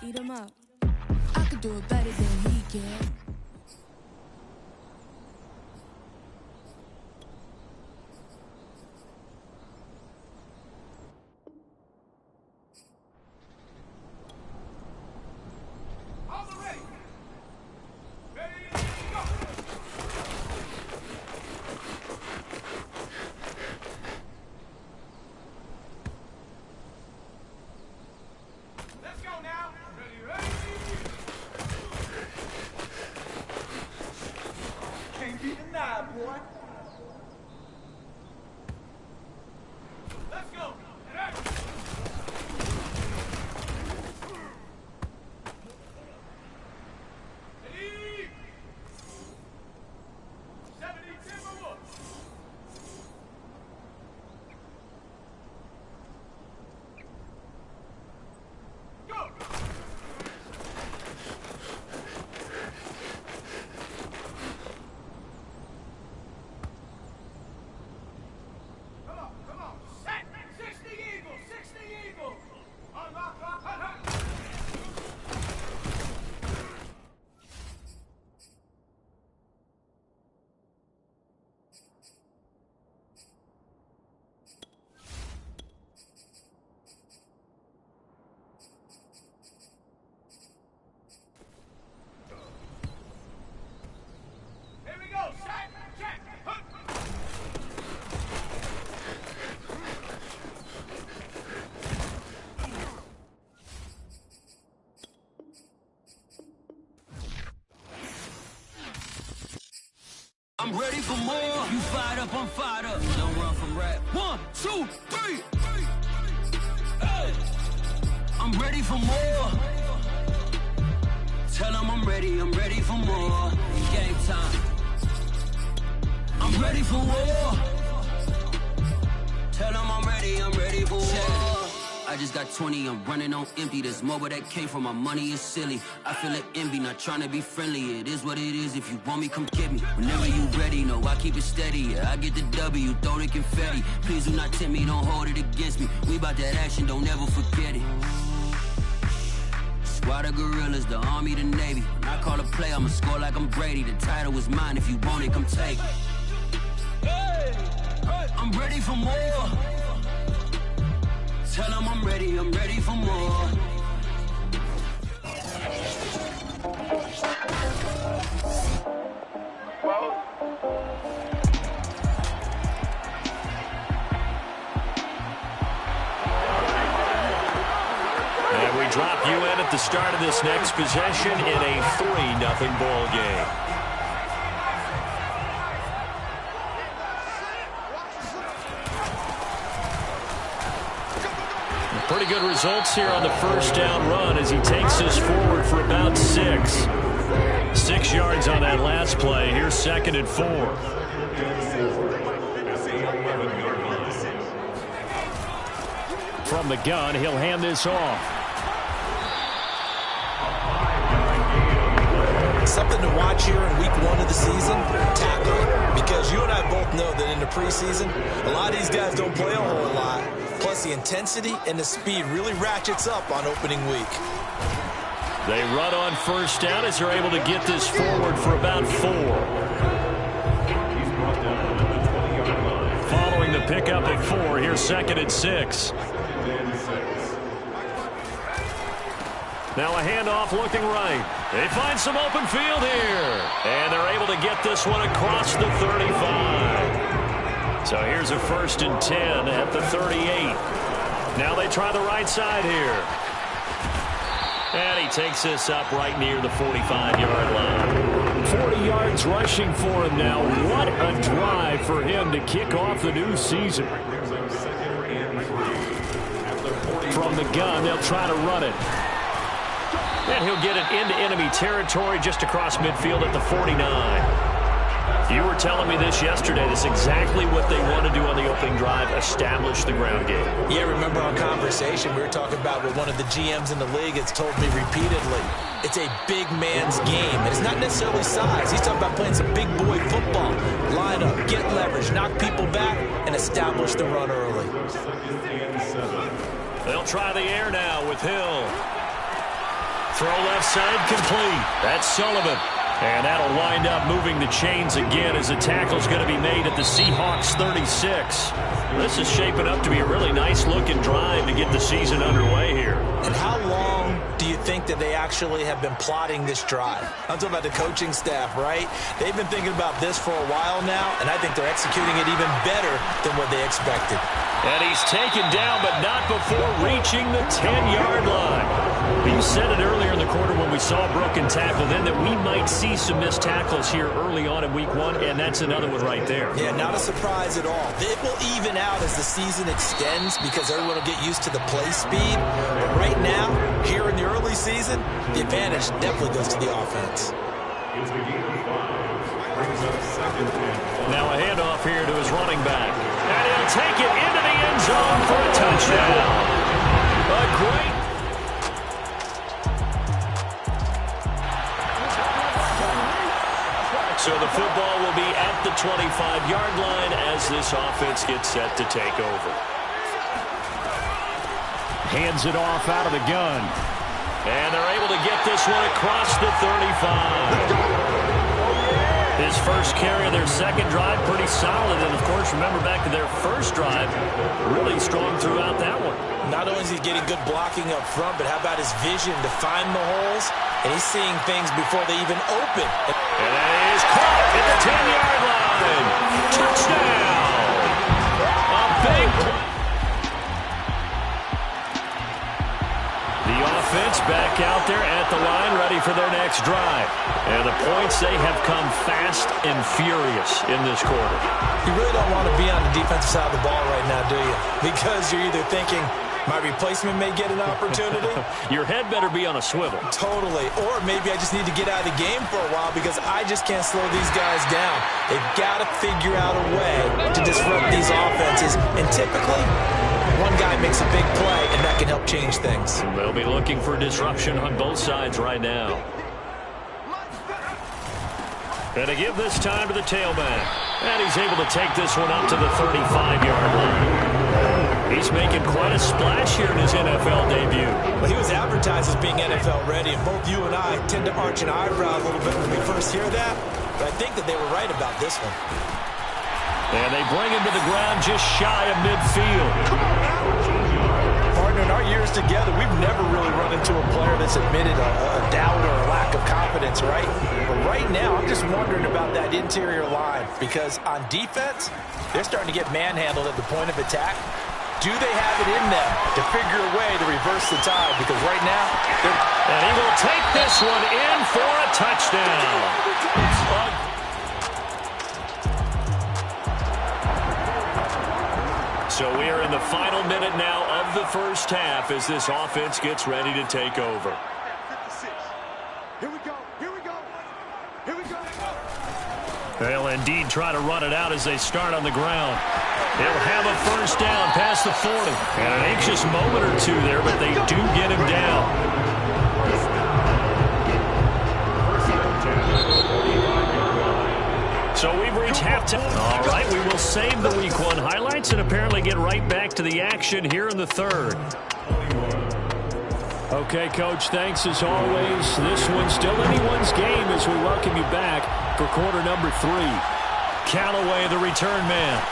eat him up. I could do it better than he can. I'm ready for more. You fired up, I'm fired up. Don't run from rap. 1, 2, 3. Hey. I'm ready for more. Tell them I'm ready for more. Game time. I'm ready for war. Tell them I'm ready for war. I just got 20, I'm running on empty. There's more where that came from, my money is silly. I feel it envy, not trying to be friendly. It is what it is, if you want me, come get me. Whenever you ready, no, I keep it steady. Yeah, I get the W, throw the confetti. Please do not tempt me, don't hold it against me. We about that action, don't ever forget it. Squad of gorillas, the army, the navy. When I call a play, I'ma score like I'm Brady. The title is mine, if you want it, come take it. Hey, I'm ready for more. Tell them I'm ready for more. And we drop you in at the start of this next possession in a 3-0 ball game. Pretty good results here on the first down run as he takes us forward for about 6. 6 yards on that last play. Here's 2nd and 4. From the gun, he'll hand this off. Something to watch here in week 1 of the season, tackling. Because you and I both know that in the preseason, a lot of these guys don't play a whole lot. Plus, the intensity and the speed really ratchets up on opening week. They run on first down as they're able to get this forward for about 4. Following the pickup of 4, here's 2nd and 6. Now a handoff looking right. They find some open field here. And they're able to get this one across the 35. So here's a 1st and 10 at the 38. Now they try the right side here. And he takes this up right near the 45-yard line. 40 yards rushing for him now. What a drive for him to kick off the new season. From the gun, they'll try to run it. And he'll get it into enemy territory just across midfield at the 49. You were telling me this yesterday. That's exactly what they want to do on the opening drive, establish the ground game. Yeah, remember our conversation, we were talking about what one of the GMs in the league has told me repeatedly. It's a big man's game. And it's not necessarily size. He's talking about playing some big boy football. Line up, get leverage, knock people back, and establish the run early. They'll try the air now with Hill. Throw left side complete. That's Sullivan. And that'll wind up moving the chains again as the tackle's going to be made at the Seahawks 36. This is shaping up to be a really nice-looking drive to get the season underway here. And how long do you think that they actually have been plotting this drive? I'm talking about the coaching staff, right? They've been thinking about this for a while now, and I think they're executing it even better than what they expected. And he's taken down, but not before reaching the 10-yard line. You said it earlier in the quarter when we saw a broken tackle then that we might see some missed tackles here early on in week one, and that's another one right there. Yeah, not a surprise at all. It will even out as the season extends because everyone will get used to the play speed. But right now, here in the early season, the advantage definitely goes to the offense. Now a handoff here to his running back. And he'll take it into the end zone for a touchdown. A great. So the football will be at the 25-yard line as this offense gets set to take over. Hands it off out of the gun. And they're able to get this one across the 35. His first carry of their second drive, pretty solid. And, of course, remember back to their first drive, really strong throughout that one. Not only is he getting good blocking up front, but how about his vision to find the holes? And he's seeing things before they even open. And that is caught at the 10-yard line. Touchdown! A big play. The offense back out there at the line, ready for their next drive. And the points, they have come fast and furious in this quarter. You really don't want to be on the defensive side of the ball right now, do you? Because you're either thinking, my replacement may get an opportunity. Your head better be on a swivel. Totally. Or maybe I just need to get out of the game for a while because I just can't slow these guys down. They've got to figure out a way to disrupt these offenses. And typically, one guy makes a big play, and that can help change things. They'll be looking for disruption on both sides right now. And to give this time to the tailback. And he's able to take this one up to the 35-yard line. He's making quite a splash here in his NFL debut. Well, he was advertised as being NFL ready, and both you and I tend to arch an eyebrow a little bit when we first hear that. But I think that they were right about this one. And they bring him to the ground just shy of midfield. Partner, in our years together, we've never really run into a player that's admitted a doubt or a lack of confidence, right? But right now, I'm just wondering about that interior line because on defense, they're starting to get manhandled at the point of attack. Do they have it in them to figure a way to reverse the tide? Because right now, and he will take this one in for a touchdown. So we are in the final minute now of the first half as this offense gets ready to take over. 56. Here we go. Here we go. Here we go. They'll indeed try to run it out as they start on the ground. They'll have a first down past the 40. And an anxious moment or two there, but they do get him down. So we've reached halftime. All right, we will save the Week 1 highlights and apparently get right back to the action here in the third. Okay, Coach, thanks as always. This one's still anyone's game as we welcome you back for quarter number 3. Callaway, the return man.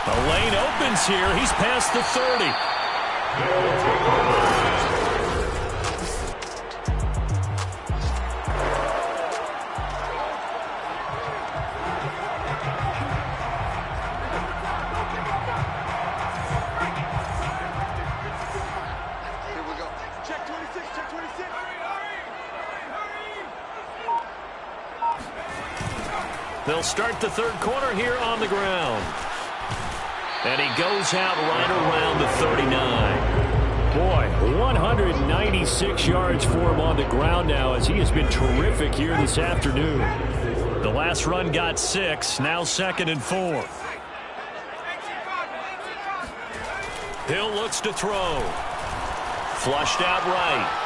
The lane opens here. He's past the 30. They'll start the third quarter here on the ground. And he goes out right around the 39. Boy, 196 yards for him on the ground now as he has been terrific here this afternoon. The last run got 6, now 2nd and 4. Hill looks to throw. Flushed out right.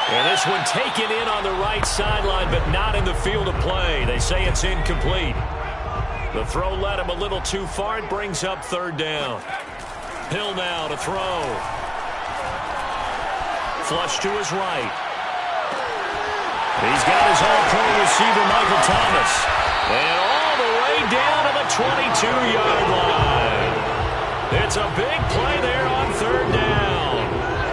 And this one taken in on the right sideline, but not in the field of play. They say it's incomplete. The throw led him a little too far. It brings up 3rd down. Hill now to throw. flush to his right. He's got his all-pro receiver, Michael Thomas. And all the way down to the 22-yard line. It's a big play there on third down.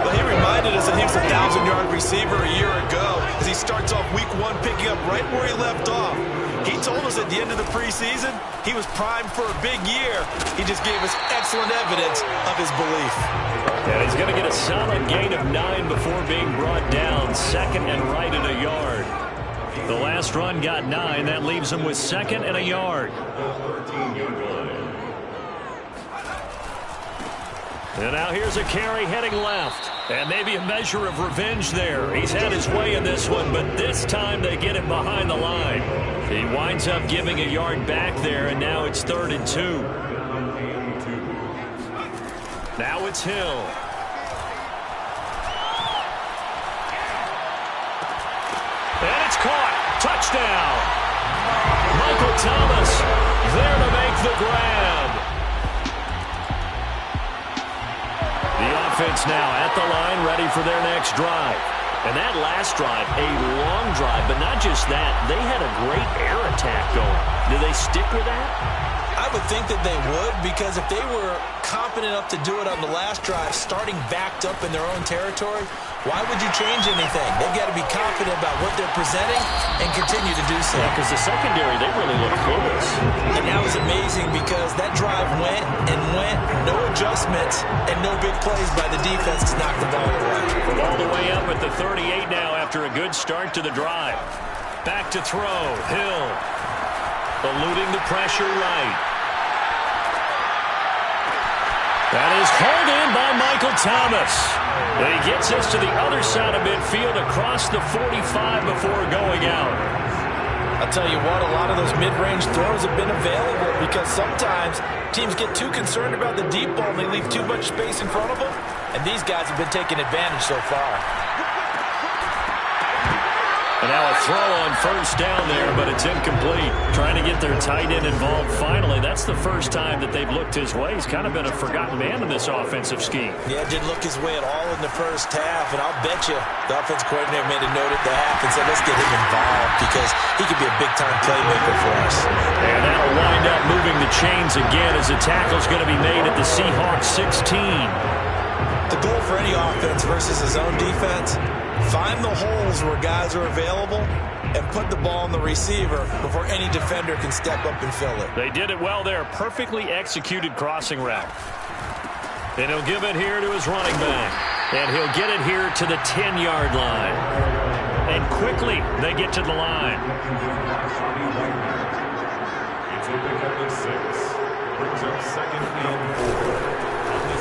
Well, he reminded us that he was a 1,000-yard receiver a year ago as he starts off week 1 picking up right where he left off. He told us at the end of the preseason he was primed for a big year. He just gave us excellent evidence of his belief. And he's going to get a solid gain of 9 before being brought down. Second and right and a yard. The last run got 9. That leaves him with second and a yard. And now here's a carry heading left. And maybe a measure of revenge there. He's had his way in this one, but this time they get him behind the line. He winds up giving a yard back there, and now it's 3rd and 2. Now it's Hill. And it's caught. Touchdown. Michael Thomas there to make the grab. The offense now at the line, ready for their next drive. And that last drive, a long drive, but not just that. They had a great air attack going. Do they stick with that? I would think that they would, because if they were confident enough to do it on the last drive, starting backed up in their own territory, why would you change anything? They've got to be confident about what they're presenting and continue to do so. Yeah, because the secondary, they really look clueless. And that was amazing because that drive went and went, no adjustments, and no big plays by the defense to knock the ball away. All the way up at the 38 now after a good start to the drive. Back to throw. Hill eluding the pressure right. That is hauled in by Michael Thomas. And he gets us to the other side of midfield across the 45 before going out. I'll tell you what, a lot of those mid-range throws have been available because sometimes teams get too concerned about the deep ball and they leave too much space in front of them. And these guys have been taking advantage so far. And now a throw on first down there, but it's incomplete. Trying to get their tight end involved finally. That's the first time that they've looked his way. He's kind of been a forgotten man in this offensive scheme. Yeah, didn't look his way at all in the first half. And I'll bet you the offensive coordinator made a note at the half and said, let's get him involved because he could be a big-time playmaker for us. And that'll wind up moving the chains again as the tackle's going to be made at the Seahawks 16. The goal for any offense versus his own defense, find the holes where guys are available and put the ball on the receiver before any defender can step up and fill it. They did it well there. Perfectly executed crossing route. And he'll give it here to his running back. And he'll get it here to the 10-yard line. And quickly they get to the line.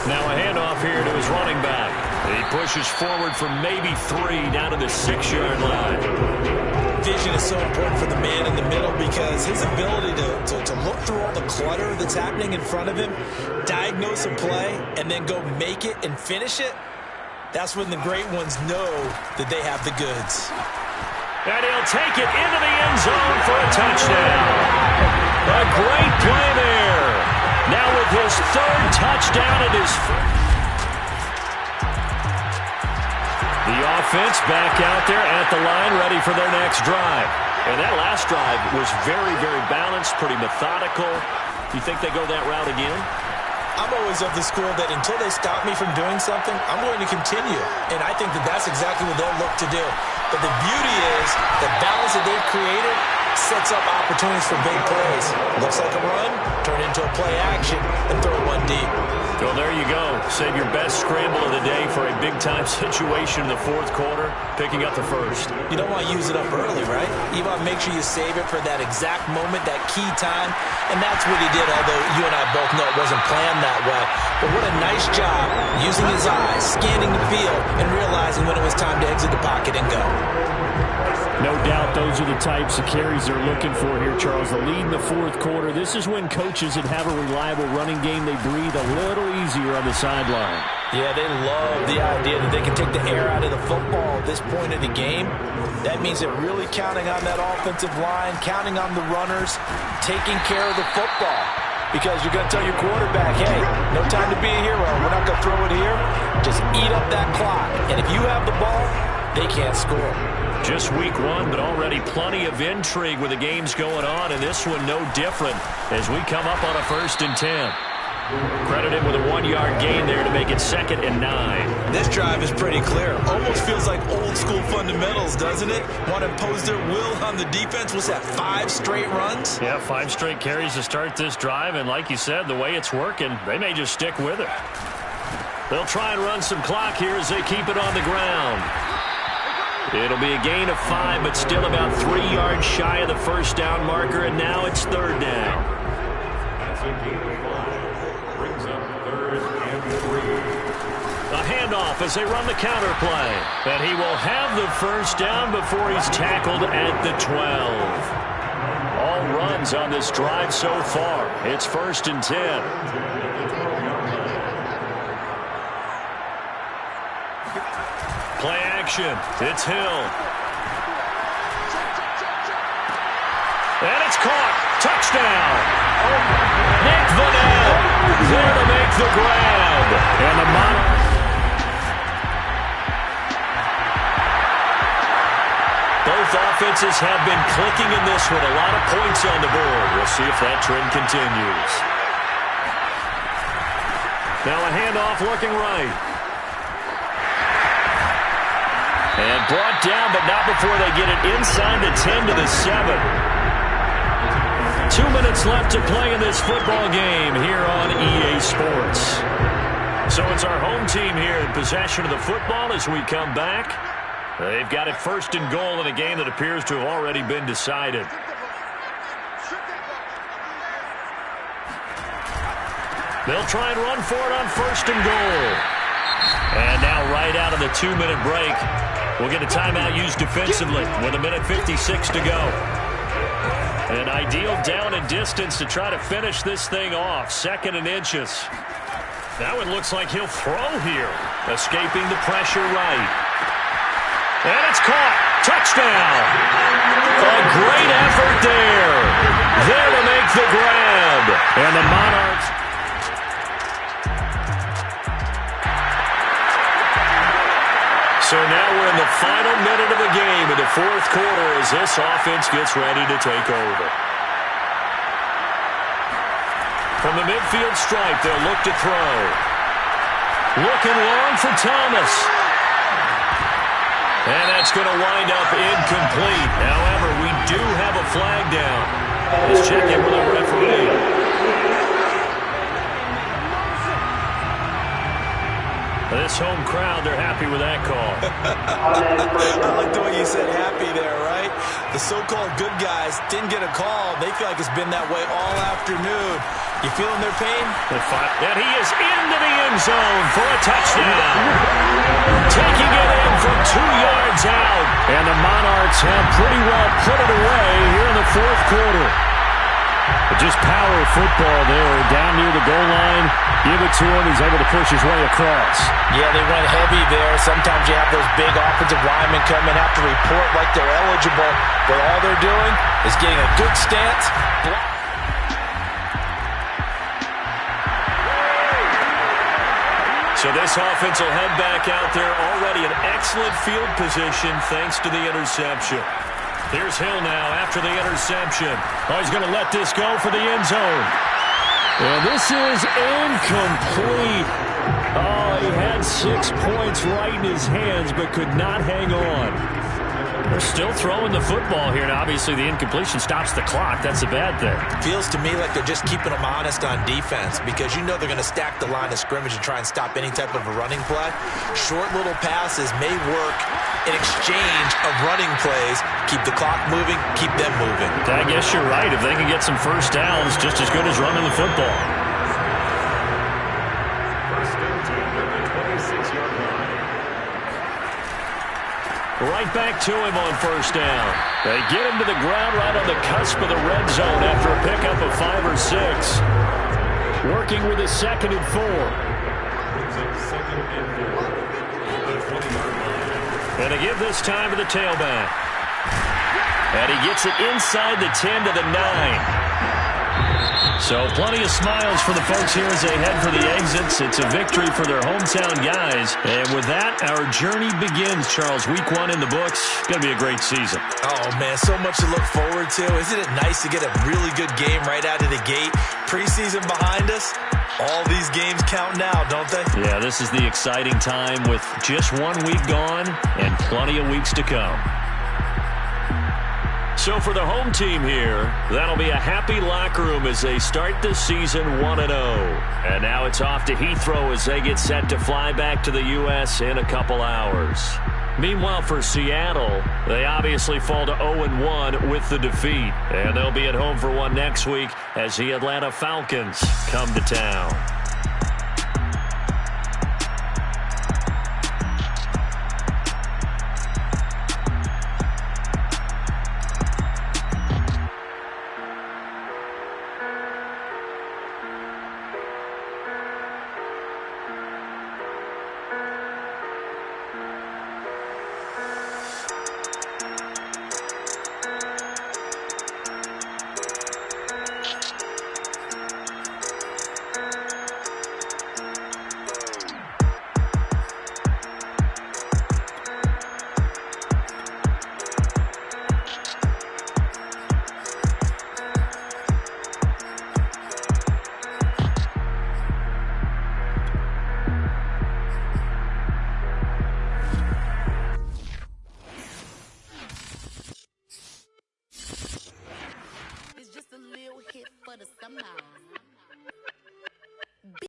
Now a handoff here to his running back. He pushes forward from maybe 3 down to the 6-yard line. Vision is so important for the man in the middle because his ability to look through all the clutter that's happening in front of him, diagnose a play, and then go make it and finish it, that's when the great ones know that they have the goods. And he'll take it into the end zone for a touchdown. A great play there. Now with his 3rd touchdown at his The offense back out there at the line, ready for their next drive. And that last drive was very, very balanced, pretty methodical. Do you think they go that route again? I'm always of the school that until they stop me from doing something, I'm going to continue. And I think that that's exactly what they'll look to do. But the beauty is the balance that they've created sets up opportunities for big plays. Looks like a run, turn into a play action, and throw one deep. Well, there you go. Save your best scramble of the day for a big-time situation in the 4th quarter, picking up the 1st. You don't want to use it up early, right? You want to make sure you save it for that exact moment, that key time. And that's what he did, although you and I both know it wasn't planned that way. But what a nice job using his eyes, scanning the field, and realizing when it was time to exit the pocket and go. No doubt those are the types of carries they're looking for here, Charles. The lead in the 4th quarter. This is when coaches that have a reliable running game, they breathe a little easier on the sideline. Yeah, they love the idea that they can take the air out of the football at this point of the game. That means they're really counting on that offensive line, counting on the runners, taking care of the football. because you're going to tell your quarterback, hey, no time to be a hero. We're not going to throw it here. Just eat up that clock. And if you have the ball, they can't score. Just week one, but already plenty of intrigue with the games going on, and this one no different as we come up on a 1st and 10. Credited with a 1-yard gain there to make it 2nd and 9. This drive is pretty clear. Almost feels like old school fundamentals, doesn't it? Want to impose their will on the defense. What's that, 5 straight runs? Yeah, 5 straight carries to start this drive, and like you said, the way it's working, they may just stick with it. They'll try and run some clock here as they keep it on the ground. It'll be a gain of 5, but still about 3 yards shy of the first down marker, and now it's 3rd down. A handoff as they run the counter play. And he will have the first down before he's tackled at the 12. All runs on this drive so far. It's 1st and 10. Play action. It's Hill. And it's caught. Touchdown. Nick Vannell there to make the grab. And the Monarchs. Both offenses have been clicking in this one. A lot of points on the board. We'll see if that trend continues. Now a handoff looking right. And brought down, but not before they get it inside the 10 to the 7. 2 minutes left to play in this football game here on EA Sports. So it's our home team here in possession of the football as we come back. They've got it 1st and goal in a game that appears to have already been decided. They'll try and run for it on 1st and goal. And now right out of the 2-minute break, we'll get a timeout used defensively with 1:56 to go. An ideal down and distance to try to finish this thing off. 2nd and inches. Now it looks like he'll throw here. Escaping the pressure right. And it's caught. Touchdown. A great effort there. There to make the grab. And the Monarchs. So now we're in the final minute of the game in the 4th quarter as this offense gets ready to take over. From the midfield stripe, they'll look to throw. Looking long for Thomas. And that's going to wind up incomplete. However, we do have a flag down. Let's check in with the referee. This home crowd, they're happy with that call. I like the way you said happy there, right? The so-called good guys didn't get a call. They feel like it's been that way all afternoon. You feeling their pain? And he is into the end zone for a touchdown. Taking it in from 2 yards out. And the Monarchs have pretty well put it away here in the 4th quarter. Just power football there, down near the goal line. Give it to him. He's able to push his way across. Yeah, they went heavy there. Sometimes you have those big offensive linemen come and have to report like they're eligible, but all they're doing is getting a good stance. So this offense will head back out there already in excellent field position thanks to the interception. Here's Hill now after the interception. Oh, he's going to let this go for the end zone. And this is incomplete. Oh, he had 6 points right in his hands but could not hang on. They're still throwing the football here. Now, obviously, the incompletion stops the clock. That's a bad thing. Feels to me like they're just keeping them honest on defense because you know they're going to stack the line of scrimmage and try and stop any type of a running play. Short little passes may work in exchange of running plays. Keep the clock moving, keep them moving. I guess you're right. If they can get some first downs, just as good as running the football. Right back to him on first down. They get him to the ground right on the cusp of the red zone after a pickup of 5 or 6. Working with a 2nd and 4. And they give this time to the tailback. And he gets it inside the 10 to the 9. So plenty of smiles for the folks here as they head for the exits. It's a victory for their hometown guys. And with that, our journey begins, Charles. Week 1 in the books. Going to be a great season. Oh, man, so much to look forward to. Isn't it nice to get a really good game right out of the gate? Preseason behind us. All these games count now, don't they? Yeah, this is the exciting time with just 1 week gone and plenty of weeks to come. So for the home team here, that'll be a happy locker room as they start the season 1-0. And now it's off to Heathrow as they get set to fly back to the U.S. in a couple hours. Meanwhile, for Seattle, they obviously fall to 0-1 with the defeat. And they'll be at home for one next week as the Atlanta Falcons come to town.